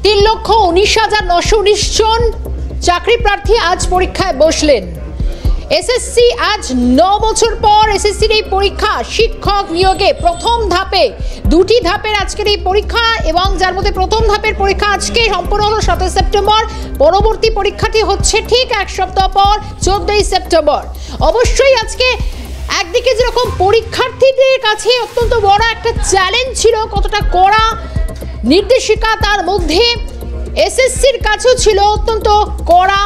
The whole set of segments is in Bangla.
3,19,919 জন চাকরি প্রার্থী আজ পরীক্ষায় বসলেন। এসএসসি আজ 9 বছর পর এসএসসির এই পরীক্ষা শিক্ষক নিয়োগে প্রথম ধাপে, দুটি ধাপের আজকের এই পরীক্ষা, এবং যার মধ্যে প্রথম ধাপের পরীক্ষা আজকে সম্পন্ন হলো 7 সেপ্টেম্বর। পরবর্তী পরীক্ষাটি হচ্ছে ঠিক এক সপ্তাহ পর 14 সেপ্টেম্বর। অবশ্যই আজকে একদিকে যেরকম পরীক্ষার্থীদের কাছে অত্যন্ত বড় একটা চ্যালেঞ্জ ছিল, কতটা কড়া নির্দেশিকা, তার মধ্যে এসএসসির কাছেও ছিল অত্যন্ত কড়া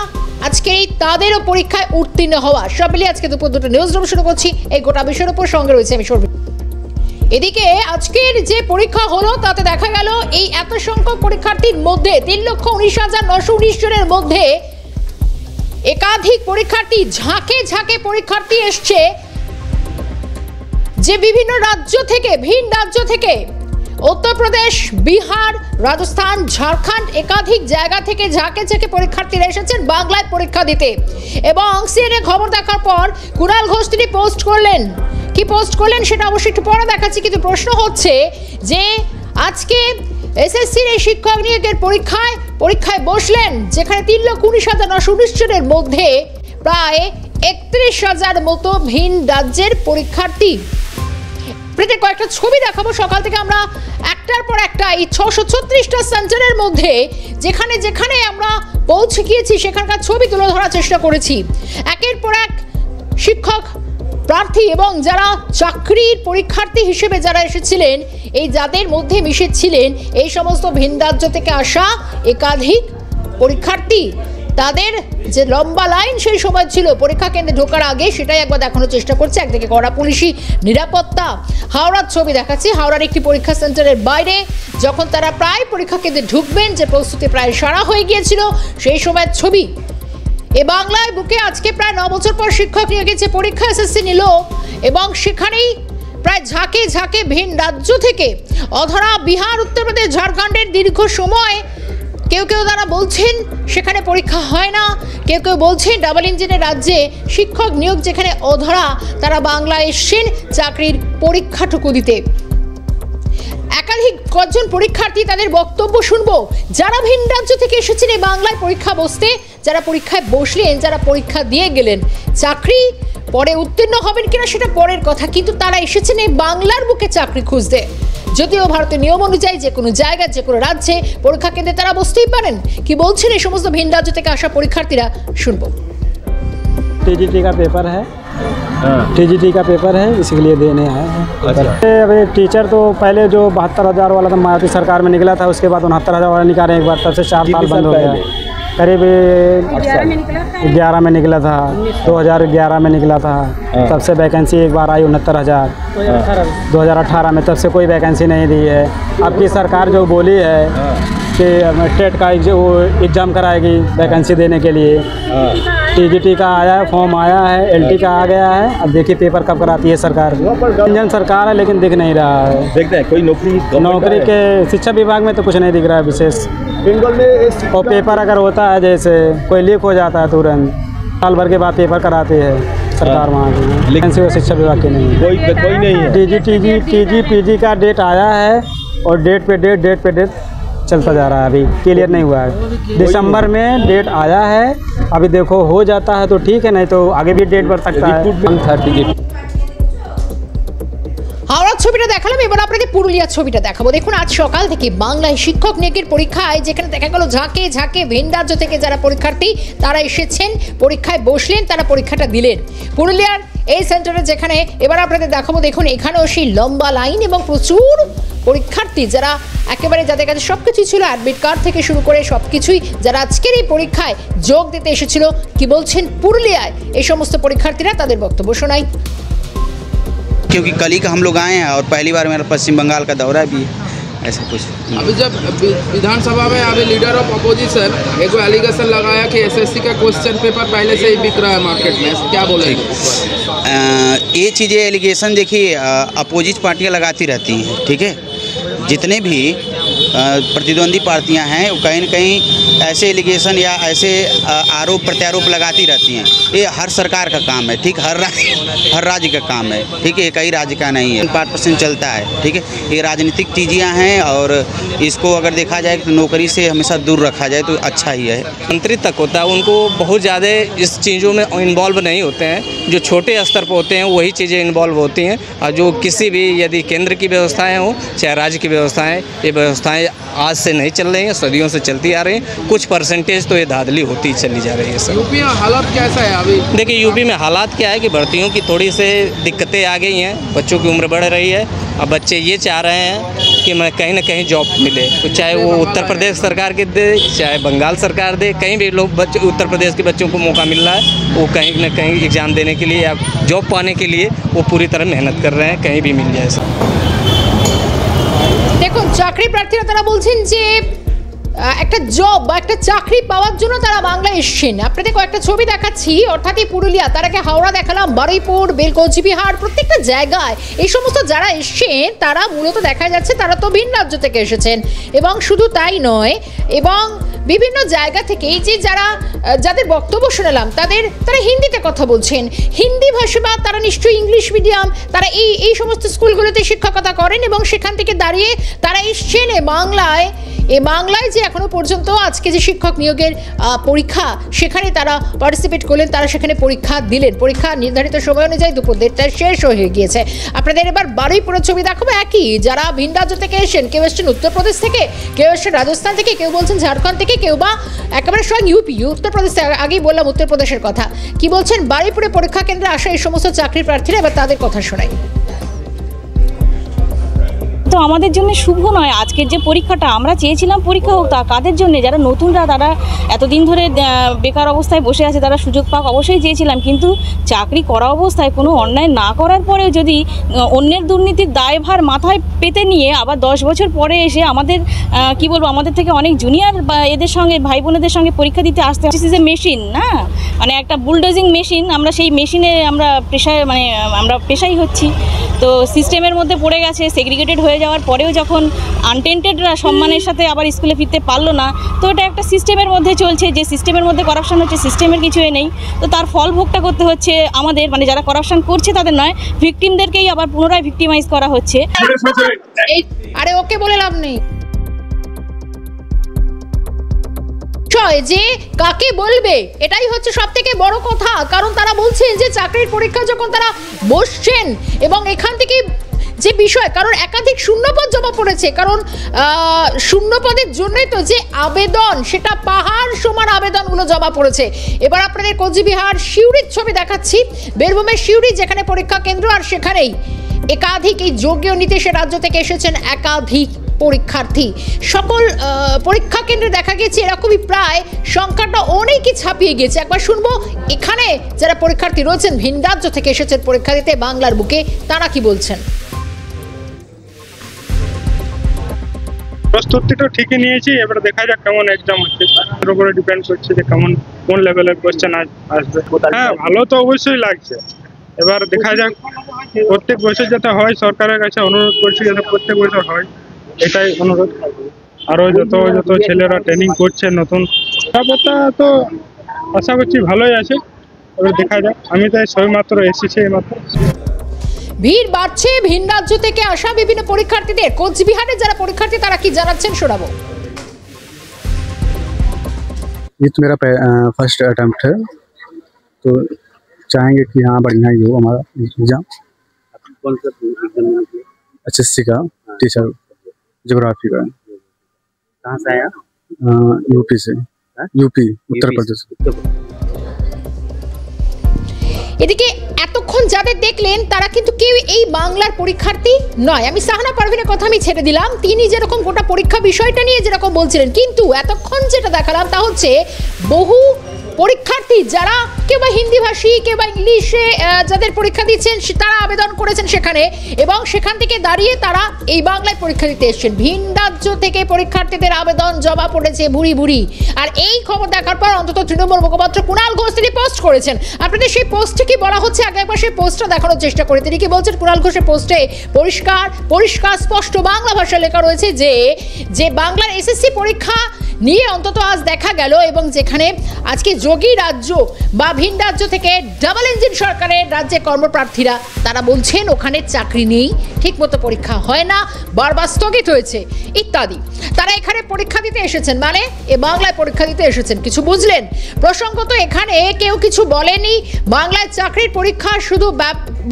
আজকে এই তাদেরও পরীক্ষায় উত্তীর্ণ হওয়া। সব মিলিয়ে আজকে দুপুর 2টা নিউজ রুম শুরু করছি। এই গোটা বিষয়ের উপর সঙ্গে রয়েছে আমি শর্মিলা। এদিকে আজকের যে পরীক্ষা হলো তাতে দেখা গেল এই এত সংখ্যক পরীক্ষার্থীর মধ্যে 3,19,919 জনের মধ্যে একাধিক পরীক্ষার্থী, ঝাঁকে ঝাঁকে পরীক্ষার্থী এসছে যে বিভিন্ন রাজ্য থেকে, ভিন রাজ্য থেকে, উত্তরপ্রদেশ, বিহার, রাজস্থান, ঝাড়খণ্ড, একাধিক জায়গা থেকে ঝাঁকে ঝাঁকে পরীক্ষার্থীরা এসেছেন বাংলায় পরীক্ষা দিতে। এবং সিএনএ খবর দেখার পর কুণাল ঘোষ তিনি পোস্ট করলেন। কি পোস্ট করলেন সেটা অবশ্যই একটু পরে দেখাচ্ছি, কিন্তু প্রশ্ন হচ্ছে যে আজকে এসএসসির এই শিক্ষক নিয়োগের পরীক্ষায় বসলেন, যেখানে 3,19,919 জনের মধ্যে প্রায় 31,000 মতো ভিন রাজ্যের পরীক্ষার্থী। প্রত্যেক কয়েকটা ছবি দেখাবো। সকাল থেকে আমরা একটার পর একটা এই 636টা সেন্টারের মধ্যে যেখানে যেখানে আমরা পৌঁছে গিয়েছি সেখানকার ছবি তুলে ধরার চেষ্টা করেছি। একের পর এক শিক্ষক প্রার্থী এবং যারা চাকরির পরীক্ষার্থী হিসেবে যারা এসেছিলেন, এই যাদের মধ্যে মিশেছিলেন এই সমস্ত ভিন রাজ্য থেকে আসা একাধিক পরীক্ষার্থী, তাদের যে লম্বা লাইন সেই সময় ছিল পরীক্ষা কেন্দ্রে ঢোকার আগে, সেটাই একবার দেখানোর চেষ্টা করছে। একদিকে কড়া পুলিশি নিরাপত্তা। হাওড়ার ছবি দেখাচ্ছি। হাওড়ার একটি পরীক্ষা সেন্টারের বাইরে যখন তারা প্রায় পরীক্ষা কেন্দ্রে ঢুকবেন, যে প্রস্তুতি প্রায় সারা হয়ে গিয়েছিল, সেই সময়ের ছবি। এ বাংলায় বুকে আজকে প্রায় 9 বছর পর শিক্ষক নিয়োগের যে পরীক্ষা এসএসসি নিল, এবং সেখানেই প্রায় ঝাঁকে ঝাঁকে ভিন রাজ্য থেকে, অধরা বিহার, উত্তরপ্রদেশ, ঝাড়খণ্ডের দীর্ঘ সময় কেউ কেউ তারা বলছেন সেখানে পরীক্ষা হয় না, কেউ কেউ বলছেন ডাবল ইঞ্জিনের রাজ্যে শিক্ষক নিয়োগ যেখানে অধরা, তারা বাংলায় এসছেন চাকরির পরীক্ষাটুকু দিতে। একাধিক কজন পরীক্ষার্থী, তাদের বক্তব্য শুনবো। যারা ভিন রাজ্য থেকে এসেছেন এই বাংলায় পরীক্ষা বসতে, যারা পরীক্ষায় বসলেন, যারা পরীক্ষা দিয়ে গেলেন, চাকরি পরে উত্তীর্ণ হবেন কিনা সেটা পরের কথা, কিন্তু তারা এসেছেন এই বাংলার বুকে চাকরি খুঁজতে। যদিও ভারতের নিয়ম অনুযায়ী যে কোনো জায়গায়, যে কোনো রাজ্যে পরীক্ষা কেন্দ্রে তারা বসতেই পারেন। কি বলছেন এই সমস্ত ভিন রাজ্য থেকে আসা পরীক্ষার্থীরা, শুনবো। टीजीटी का पेपर है, टीजीटी का पेपर है, इसके लिए देने आए हैं। अभी टीचर तो पहले जो 72,000 वाला था मायावती सरकार में निकला था, उसके बाद 69,000 वाला निकाले एक बार, तब से 4 साल बंद हो गया। करीब 11 में निकला था, 2011 में निकला था, तब से वैकेंसी एक बार आई 69,000। 2018 में तब से कोई वैकेंसी नहीं दी है। अब की सरकार जो बोली है कि टेट का वो एग्ज़ाम कराएगी वैकेंसी देने के लिए, टीजीटी का आया है, फॉर्म आया है, एलटी का आ गया है। अब देखिए पेपर कब कराती है सरकार। इंजन सरकार है लेकिन दिख नहीं रहा है। देखते हैं कोई नौकरी के शिक्षा विभाग में तो कुछ नहीं दिख रहा है विशेष। बंगाल में और पेपर अगर होता है, जैसे कोई लीक हो जाता है तुरंत, साल भर के बाद पेपर कराती है सरकार वहाँ की, लेकिन शिक्षा विभाग की नहीं, कोई नहीं है। टीजी पीजी का डेट आया है और डेट पे डेट चलता जा रहा है, अभी क्लियर नहीं हुआ है। दिसंबर में डेट आया है, अभी देखो हो जाता है तो ठीक है, नहीं तो आगे भी डेट बढ़ सकता है। হাওড়ার ছবিটা দেখালাম, এবার আপনাকে পুরুলিয়ার ছবিটা দেখাবো। দেখুন আজ সকাল থেকে বাংলায় শিক্ষক নিয়োগের পরীক্ষায় যেখানে দেখা গেল ঝাঁকে ঝাঁকে ভিন রাজ্য থেকে যারা পরীক্ষার্থী তারা এসেছেন, পরীক্ষায় বসলেন, তারা পরীক্ষাটা দিলেন। পুরুলিয়ার এই সেন্টারে যেখানে এবার আপনাদের দেখাবো, দেখুন এখানেও সেই লম্বা লাইন এবং প্রচুর পরীক্ষার্থী, যারা একেবারে যাদের কাছে সব কিছুই ছিল, অ্যাডমিট কার্ড থেকে শুরু করে সব কিছুই, যারা আজকের এই পরীক্ষায় যোগ দিতে এসেছিল। কি বলছেন পুরুলিয়ায় এই সমস্ত পরীক্ষার্থীরা, তাদের বক্তব্য শোনাই। क्योंकि कल ही का हम लोग आए हैं और पहली बार मेरा पश्चिम बंगाल का दौरा भी है, ऐसा कुछ। अभी जब विधानसभा में अभी लीडर ऑफ अपोजिशन एक एलिगेशन लगाया कि एसएससी का क्वेश्चन पेपर पहले से ही बिक रहा है मार्केट में, क्या बोलेंगे? ये चीज़ें एलिगेशन देखिए अपोजिट पार्टियां लगाती रहती हैं, ठीक है। जितने भी प्रतिद्वंदी पार्टियां हैं वो कहीं न कहीं ऐसे एलिगेशन या ऐसे आरोप प्रत्यारोप लगाती रहती हैं। ये हर सरकार का काम है, ठीक, हर राज्य का काम है, ठीक है, कई राज्य का नहीं है। 5% चलता है, ठीक है, ये राजनीतिक चीज़ें हैं और इसको अगर देखा जाए तो नौकरी से हमेशा दूर रखा जाए तो अच्छा ही है। मंत्री तक होता है, उनको बहुत ज़्यादा इस चीज़ों में इन्वॉल्व नहीं होते हैं। जो छोटे स्तर पर होते हैं वही चीज़ें इन्वॉल्व होती हैं, और जो किसी भी यदि केंद्र की व्यवस्थाएं हो चाहे राज्य की व्यवस्थाएं, ये व्यवस्थाएं आज से नहीं चल रही हैं, सदियों से चलती आ रही हैं। कुछ परसेंटेज तो ये धांधली होती चली जा रही है। सर यूपी में हालात कैसा है अभी? देखिए यूपी में हालात क्या है कि भर्तियों की थोड़ी से दिक्कतें आ गई हैं, बच्चों की उम्र बढ़ रही है। अब बच्चे ये चाह रहे हैं कि मैं कहीं ना कहीं जॉब मिले, तो चाहे वो उत्तर प्रदेश सरकार के दे चाहे बंगाल सरकार दे, कहीं भी लोग बच्चे उत्तर प्रदेश के बच्चों को मौका मिल रहा है, वो कहीं ना कहीं एग्ज़ाम देने के लिए या जॉब पाने के लिए वो पूरी तरह मेहनत कर रहे हैं, कहीं भी मिल जाए। দেখুন চাকরি প্রার্থীরা তারা বলছেন যে একটা জব বা একটা চাকরি পাওয়ার জন্য তারা বাংলায় এসেছেন। আপনাদের কয়েকটা ছবি দেখাচ্ছি, অর্থাৎ এই পুরুলিয়া, তার আগে হাওড়া দেখালাম, বারুইপুর, কোচবিহার, প্রত্যেকটা জায়গায় এই সমস্ত যারা এসেছেন তারা মূলত দেখা যাচ্ছে তারা তো ভিন্ন রাজ্য থেকে এসেছেন। এবং শুধু তাই নয়, এবং বিভিন্ন জায়গা থেকে এই যে যাদের বক্তব্য শুনলাম তারা হিন্দিতে কথা বলছেন, হিন্দি ভাষী বা তারা নিশ্চয়ই ইংলিশ মিডিয়াম, তারা এই সমস্ত স্কুলগুলোতে শিক্ষকতা করেন এবং সেখান থেকে দাঁড়িয়ে তারা এসছেন বাংলায় যে এখনো পর্যন্ত আজকে যে শিক্ষক নিয়োগের পরীক্ষা সেখানে তারা পার্টিসিপেট করলেন, তারা সেখানে পরীক্ষা দিলেন। পরীক্ষা নির্ধারিত সময় অনুযায়ী দুপুর 1:30টায় শেষ হয়ে গিয়েছে। আপনাদের এবার বারুইপুরের ছবি দেখাবো, একই যারা ভিন রাজ্য থেকে এসেছেন, কেউ এসছেন উত্তরপ্রদেশ থেকে, কেউ এসছেন রাজস্থান থেকে, কেউ বলছেন ঝাড়খণ্ড থেকে, কেউ বা একেবারে স্বয়ং ইউপি, উত্তরপ্রদেশ থেকে। আগেই বললাম উত্তরপ্রদেশের কথা। কি বলছেন বারুইপুরে পরীক্ষা কেন্দ্রে আসা এই সমস্ত চাকরি প্রার্থীরা, এবার তাদের কথা শোনাই। তো আমাদের জন্য শুভ নয় আজকের যে পরীক্ষাটা, আমরা চেয়েছিলাম পরীক্ষা হোক, তা কাদের জন্য? যারা নতুনরা, তারা এতদিন ধরে বেকার অবস্থায় বসে আছে, তারা সুযোগ পাক অবশ্যই চেয়েছিলাম, কিন্তু চাকরি করা অবস্থায় কোনো অন্যায় না করার পরেও যদি অন্যের দুর্নীতির দায়ভার মাথায় পেতে নিয়ে আবার 10 বছর পরে এসে আমাদের কি বলবো, আমাদের থেকে অনেক জুনিয়র বা এদের সঙ্গে ভাই বোনেদের সঙ্গে পরীক্ষা দিতে আসতে দিস ইজ এ মেশিন না, মানে একটা বুলডোজিং মেশিন। আমরা সেই মেশিনে আমরা পেশাই হচ্ছি। তো সিস্টেমের মধ্যে পড়ে গেছে, সেগ্রিগেটেড হয়ে যাওয়ার পরেও যখন আনটেন্টেডরা সম্মানের সাথে আবার স্কুলে ফিরতে পারলো না, তো এটা একটা সিস্টেমের মধ্যে চলছে, যে সিস্টেমের মধ্যে কারাপশন হচ্ছে, সিস্টেমের কিছুই নেই। তো তার ফল ভোগটা করতে হচ্ছে আমাদের, মানে যারা কারাপশন করছে তাদের নয়, ভিকটিমদেরকেই আবার পুনরায় ভিকটিমাইজ করা হচ্ছে। আরে ওকে বলে লাভ নেই, যে কাকে বলবে এটাই হচ্ছে সব থেকে বড় কথা। কারণ তারা বলছেন যে চাকরির পরীক্ষা যখন তারা বসছেন এবং এখান থেকে যে বিষয়, কারণ একাধিক শূন্যপদ জমা পড়েছে, কারণ শূন্যপদের জন্যই তো যে আবেদন, সেটা পাহাড় সমান আবেদনগুলো জমা পড়েছে। এবার আপনাদের কোচবিহার সিউড়ির ছবি দেখাচ্ছি, বীরভূমের সিউড়ি যেখানে পরীক্ষা কেন্দ্র, আর সেখানেই একাধিক এই যোগ্য নীতিশ রাজ্য থেকে এসেছেন একাধিক পরীক্ষার্থী। সকল পরীক্ষা কেন্দ্রে দেখা গেছে এরকমই প্রায় সংখ্যাটা অনেকই ছাপিয়ে গেছে। একবার শুনবো এখানে যারা পরীক্ষার্থী রয়েছেন ভিন রাজ্য থেকে এসেছেন পরীক্ষা দিতে বাংলার বুকে, তারা কি বলছেন। প্রস্তুতি তো ঠিকই নিয়েছি, এবার দেখা যাক কেমন এক্সাম হচ্ছে, তার উপরে ডিপেন্ড করছে যে কোন লেভেলের কোশ্চেন আসবে। হ্যাঁ, ভালো তো অবশ্যই লাগছে, এবার দেখা যাক। প্রত্যেক বছর যাতে হয়, সরকারের কাছে অনুরোধ করছি যাতে প্রত্যেক বছর হয়, এটাই অনুরোধ। আরও যত ছেলেরা ট্রেনিং করছে নতুন, নিরাপত্তা তো আশা করছি ভালোই আছে, এবার দেখা যাক। আমি তাই সবেমাত্র এসেছি এইমাত্র। ভিড় বাড়ছে ভিন রাজ্য থেকে আসা বিভিন্ন পরীক্ষার্থীদের। কোচবিহারে যারা পরীক্ষার্থী তারা কি জানাচ্ছেন শোনাবো। ये तो मेरा फर्स्ट अटेम्प्ट है, तो चाहेंगे कि हाँ बढ़िया ही हो हमारा एग्जाम। कौन सा एग्जाम? HSC का टीचर ज्योग्राफी का। कहाँ से आया? यूपी से। यूपी उत्तर प्रदेश। এদিকে এতক্ষণ যাদের দেখলেন তারা কিন্তু কেউ এই বাংলার পরীক্ষার্থী নয়। আমি সাহানা পারভিনের কথা আমি ছেড়ে দিলাম, তিনি যেরকম গোটা পরীক্ষা বিষয়টা নিয়ে যেরকম বলছিলেন, কিন্তু এতক্ষণ যেটা দেখালাম তা হচ্ছে বহু পরীক্ষার্থী যারা কেউ বা হিন্দি ভাষী, কেউ বা ইংলিশে যাদের পরীক্ষা দিচ্ছেন তারা আবেদন করেছেন সেখানে, এবং সেখান থেকে দাঁড়িয়ে তারা এই বাংলায় পরীক্ষা দিতে এসেছেন। ভিন রাজ্য থেকে পরীক্ষার্থীদের আবেদন জমা পড়েছে ভুরি ভুরি। আর এই খবর দেখার পর অন্তত তৃণমূল মুখপাত্র কুণাল ঘোষ তিনি পোস্ট করেছেন। আপনাদের সেই পোস্টে কি বলা হচ্ছে আগে একবার সেই পোস্টটা দেখানোর চেষ্টা করে। তিনি কি বলছেন? কুণাল ঘোষের পোস্টে পরিষ্কার স্পষ্ট বাংলা ভাষায় লেখা রয়েছে যে বাংলার এসএসসি পরীক্ষা নিয়ে অন্তত আজ দেখা গেল, এবং যেখানে আজকে যোগী রাজ্য বা ভিন রাজ্য থেকে ডাবল ইঞ্জিন সরকারের রাজ্যে কর্মপ্রার্থীরা তারা বলছেন ওখানে চাকরি নেই, ঠিকমতো পরীক্ষা হয় না, বারবার স্থগিত হয়েছে ইত্যাদি। তারা এখানে পরীক্ষা দিতে এসেছেন, মানে এ বাংলায় পরীক্ষা দিতে এসেছেন। কিছু বুঝলেন? প্রসঙ্গত এখানে কেউ কিছু বলেনি, বাংলায় চাকরির পরীক্ষা শুধু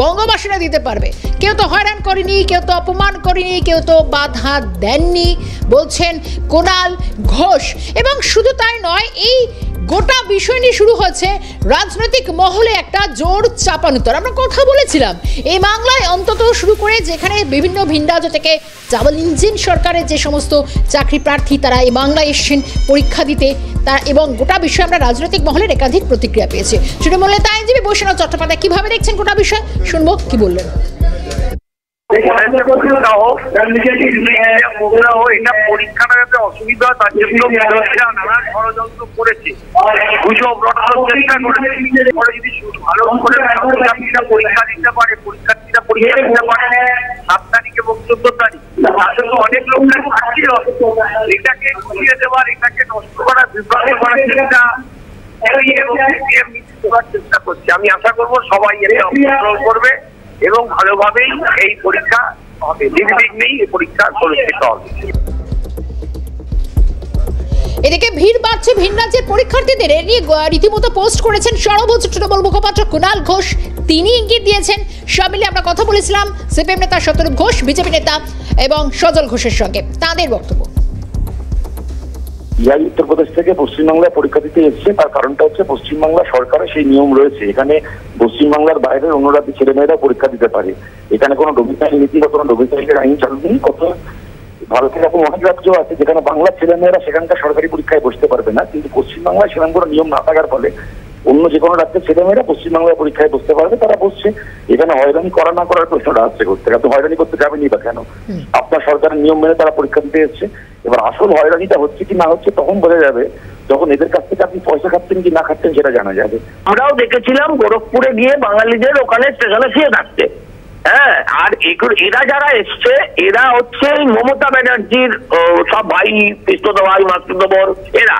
বঙ্গবাসীরা দিতে পারবে। কেউ তো হয়রান করেনি, কেউ তো অপমান করেনি, কেউ তো বাধা দেননি, বলছেন কুণাল ঘোষ। এবং শুধু তাই নয়, এই গোটা বিষয় নিয়ে শুরু হচ্ছে রাজনৈতিক মহলে একটা জোর চাপানুতর। আমরা কথা বলেছিলাম এই বাংলায় অন্তত শুরু করে যেখানে বিভিন্ন ভিন রাজ্য থেকে ডাবল ইঞ্জিন সরকারের যে সমস্ত চাকরি প্রার্থী তারা এই বাংলায় এসেছেন পরীক্ষা দিতে, তার এবং গোটা বিষয়ে আমরা রাজনৈতিক মহলের একাধিক প্রতিক্রিয়া পেয়েছি। তৃণমূল নেতা আইনজীবী বৈষ্ণব চট্টোপাধ্যায় কিভাবে দেখছেন গোটা বিষয় শুনবো, কি বললেন। পরীক্ষাটা যাতে অসুবিধা হয় তার জন্য নানান ষড়যন্ত্র করেছে, গুজব রটানোর চেষ্টা করেছে। যদি ভালো করে পরীক্ষা দিতে পারে, পরীক্ষার্থীরা পরীক্ষা দিতে পারে 7 তারিখ এবং 14 তারিখ, তাদের তো অনেক লোক এটাকে ঘুরিয়ে দেওয়ার, এটাকে নষ্ট করার, বিভ্রান্ত করার চেষ্টা করছে। আমি আশা করবো সবাই এতে অংশগ্রহণ করবে এবং ভালোভাবেই এই পরীক্ষা হবে, নির্বিঘ্নেই এই পরীক্ষা অনুষ্ঠিত হবে। এদিকে ভিড় বাড়ছে ভিন রাজ্যের পরীক্ষার্থীদের, এ নিয়ে রীতিমতো পোস্ট করেছেন সর্বোচ্চ তৃণমূল মুখপাত্র কুণাল ঘোষ। তিনি ইঙ্গিত দিয়েছেন। সব মিলে আমরা কথা বলেছিলাম সিপিএম নেতা শতরূপ ঘোষ, বিজেপি নেতা এবং সজল ঘোষের সঙ্গে। তাদের বক্তব্য, ইহাই উত্তরপ্রদেশ থেকে পশ্চিমবাংলায় পরীক্ষা দিতে এসছে। তার কারণটা হচ্ছে পশ্চিমবাংলা সরকারের সেই নিয়ম রয়েছে, এখানে পশ্চিমবাংলার বাইরের অন্য রাজ্যের ছেলেমেয়েরা পরীক্ষা দিতে পারে। এখানে কোনো ডোমিসাইল নীতি বা কোনো ডোমিসাইলের আইন চালু নেই। কত ভারতের এরকম অনেক রাজ্য আছে যেখানে বাংলার ছেলেমেয়েরা সেখানকার সরকারি পরীক্ষায় বসতে পারবে না, কিন্তু পশ্চিমবাংলায় সেরকম কোনো নিয়ম না থাকার ফলে অন্য যে কোনো রাজ্যের ছেলেমেয়েরা পশ্চিমবাংলায় পরীক্ষায় বসতে পারবে, তারা বসছে। এখানে হয়রানি করা না করার প্রশ্নটা আসছে করতে, এত হয়রানি করতে যাবেনি বা কেন? আপনার সরকারের নিয়ম মেনে তারা পরীক্ষা দিতে এসছে। এবার আসল হয়রানিটা হচ্ছে কি না হচ্ছে তখন বোঝা যাবে যখন এদের কাছ থেকে আপনি পয়সা খাচ্ছেন কি না খাচ্ছেন সেটা জানা যাবে। আমরাও দেখেছিলাম গোরখপুরে গিয়ে বাঙালিদের ওখানে স্টেশনে শুয়ে থাকতে। হ্যাঁ, আর এরা যারা এসছে এরা হচ্ছে মমতা ব্যানার্জির সব ভাই, কৃষ্ণদ ভাই, মাসুদবর, এরা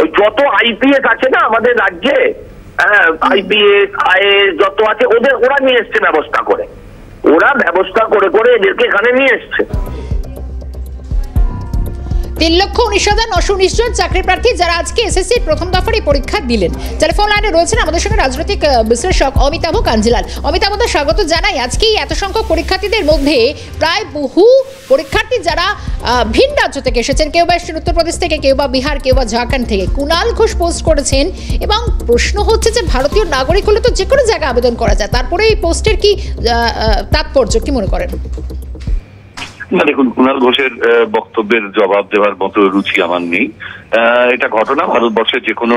ওই যত আইপিএস আছে না আমাদের রাজ্যে, হ্যাঁ আইপিএস আইএস যত আছে ওরা নিয়ে এসছে ব্যবস্থা করে, ওরা ব্যবস্থা করে করে এদেরকে এখানে নিয়ে এসছে। 3,19,919 জন চাকরি প্রার্থী যারা আজকে এসএসসির প্রথম দফার এই পরীক্ষা দিলেন। টেলিফোন লাইনে রয়েছেন আমাদের সঙ্গে রাজনৈতিক বিশ্লেষক অমিতাভ কাঞ্জিলাল। অমিতাভ, স্বাগত জানাই। আজকেই এত সংখ্যক পরীক্ষার্থীদের মধ্যে প্রায় বহু পরীক্ষার্থী যারা ভিন রাজ্য থেকে এসেছেন, কেউ বা এসেছেন উত্তরপ্রদেশ থেকে, কেউ বা বিহার, কেউ বা ঝাড়খণ্ড থেকে। কুণাল ঘোষ পোস্ট করেছেন এবং প্রশ্ন হচ্ছে যে ভারতীয় নাগরিক হলে তো যে কোনো জায়গায় আবেদন করা যায়, তারপরে এই পোস্টের কি তাৎপর্য, কি মনে করেন? না দেখুন, কুণাল ঘোষের বক্তব্যের জবাব দেওয়ার মতো রুচি আমার নেই। এটা ঘটনা, ভারতবর্ষের যে কোনো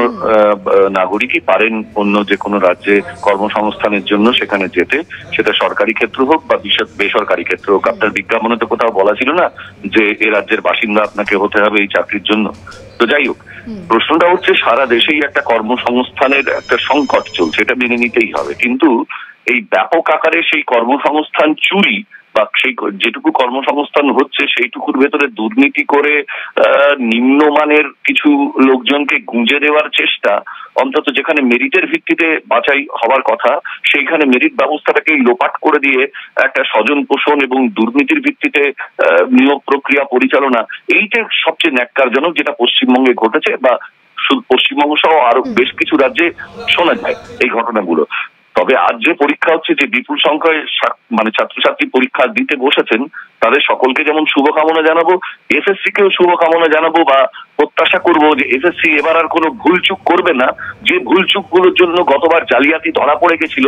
নাগরিকই পারেন অন্য যে কোনো রাজ্যে কর্মসংস্থানের জন্য সেখানে যেতে, সেটা সরকারি ক্ষেত্র হোক বা বেসরকারি ক্ষেত্র হোক। আপনার বিজ্ঞাপনে তো কোথাও বলা ছিল না যে এ রাজ্যের বাসিন্দা আপনাকে হতে হবে এই চাকরির জন্য। তো যাই হোক, প্রশ্নটা হচ্ছে সারা দেশেই একটা কর্মসংস্থানের একটা সংকট চলছে, এটা মেনে নিতেই হবে। কিন্তু এই ব্যাপক আকারে সেই কর্মসংস্থান চুরি বা সেই যেটুকু কর্মসংস্থান হচ্ছে সেইটুকুর ভেতরে দুর্নীতি করে নিম্নমানের কিছু লোকজনকে গুঁজে দেওয়ার চেষ্টা, অন্তত যেখানে মেরিটের ভিত্তিতে বাছাই হওয়ার কথা সেইখানে মেরিট ব্যবস্থাটাকেই লোপাট করে দিয়ে একটা স্বজন পোষণ এবং দুর্নীতির ভিত্তিতে নিয়োগ প্রক্রিয়া পরিচালনা, এইটা সবচেয়ে ন্যাক্কারজনক যেটা পশ্চিমবঙ্গে ঘটেছে বা পশ্চিমবঙ্গ সহ আরো বেশ কিছু রাজ্যে শোনা যায় এই ঘটনাগুলো। তবে আজ যে পরীক্ষা হচ্ছে, যে বিপুল সংখ্যায় মানে ছাত্রছাত্রী পরীক্ষা দিতে বসেছেন, তাদের সকলকে যেমন শুভকামনা জানাবো, এসএসসি কেও শুভকামনা জানাবো বা প্রত্যাশা করবো যে এসএসসি এবার আর কোনো ভুলচুক করবে না। যে ভুলচুকগুলোর জন্য গতবার জালিয়াতি ধরা পড়ে গেছিল,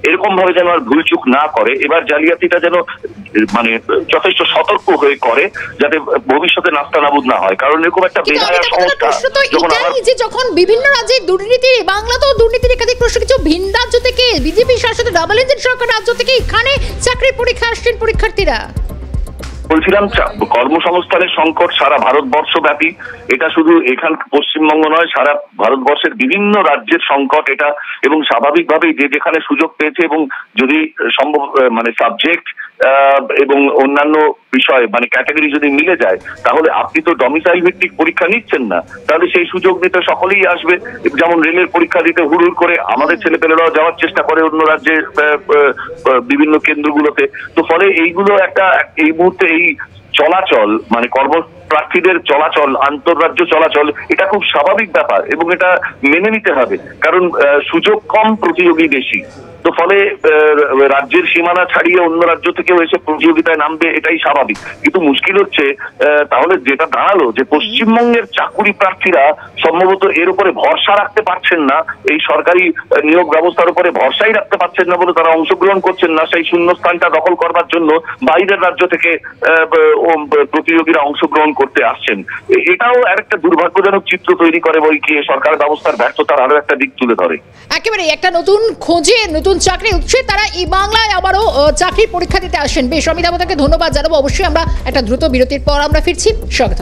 এরকম ভাবে যেন আর ভুলচুক না করে, এবার জালিয়াতিটা যেন মানে যথেষ্ট সতর্ক হয়ে করে, যাতে ভবিষ্যতে নাস্তানাবুদ না হয়। কারণ এরকম একটা বেহায়া সংস্থা যখন বিভিন্ন রাজ্যে দুর্নীতি, বাংলাতেও দুর্নীতির একাধিক প্রশ্ন, কিছু ভিন রাজ্য থেকে বিজেপি শাসিত ডাবল ইঞ্জিন সরকার রাজ্য থেকে এখানে চাকরির পরীক্ষা আসছেন পরীক্ষার্থীরা। বলছিলাম কর্মসংস্থানের সংকট সারা ভারতবর্ষ ব্যাপী, এটা শুধু এখান পশ্চিমবঙ্গ নয়, সারা ভারতবর্ষের বিভিন্ন রাজ্যের সংকট এটা। এবং স্বাভাবিকভাবেই যে যেখানে সুযোগ পেয়েছে এবং যদি সম্ভব মানে সাবজেক্ট এবং অন্যান্য বিষয় মানে ক্যাটাগরি যদি মিলে যায়, তাহলে আপনি তো ডমিসাইল ভিত্তিক পরীক্ষা নিচ্ছেন না, তাহলে সেই সুযোগ নিতে সকলেই আসবে। যেমন রেলের পরীক্ষা দিতে হুড় করে আমাদের ছেলেপেলেরাও যাওয়ার চেষ্টা করে অন্য রাজ্যের বিভিন্ন কেন্দ্রগুলোতে। তো ফলে এইগুলো একটা এই মুহূর্তে এই চলাচল মানে কর্মপ্রার্থীদের চলাচল, আন্তঃরাজ্য চলাচল, এটা খুব স্বাভাবিক ব্যাপার এবং এটা মেনে নিতে হবে, কারণ সুযোগ কম, প্রতিযোগী বেশি। তো ফলে রাজ্যের সীমানা ছাড়িয়ে অন্য রাজ্য থেকেও এসে প্রতিযোগিতায় নামবে, এটাই স্বাভাবিক। কিন্তু মুশকিল হচ্ছে তাহলে যেটা দাঁড়ালো যে পশ্চিমবঙ্গের চাকুরি প্রার্থীরা সম্ভবত এর উপরে ভরসা রাখতে পারছেন না, এই সরকারি নিয়োগ ব্যবস্থার উপরে ভরসাই রাখতে পারছেন না বলে তারা অংশগ্রহণ করছেন না সেই শূন্যস্থানটা দখল করবার জন্য বাইরের রাজ্য থেকে প্রতিযোগীরা অংশগ্রহণ করতে আসছেন। এটাও একটা দুর্ভাগ্যজনক চিত্র তৈরি করে বই কি সরকার ব্যবস্থার ব্যর্থতার আরো একটা দিক তুলে ধরে। একেবারে একটা নতুন খোঁজে নতুন চাকরি উঠছে, তারা এই বাংলায় আবারও চাকরির পরীক্ষা দিতে আসেন। বেশ, অমিতাভ, তাকে ধন্যবাদ জানাবো। অবশ্যই আমরা একটা দ্রুত বিরতির পর আমরা ফিরছি। স্বাগত।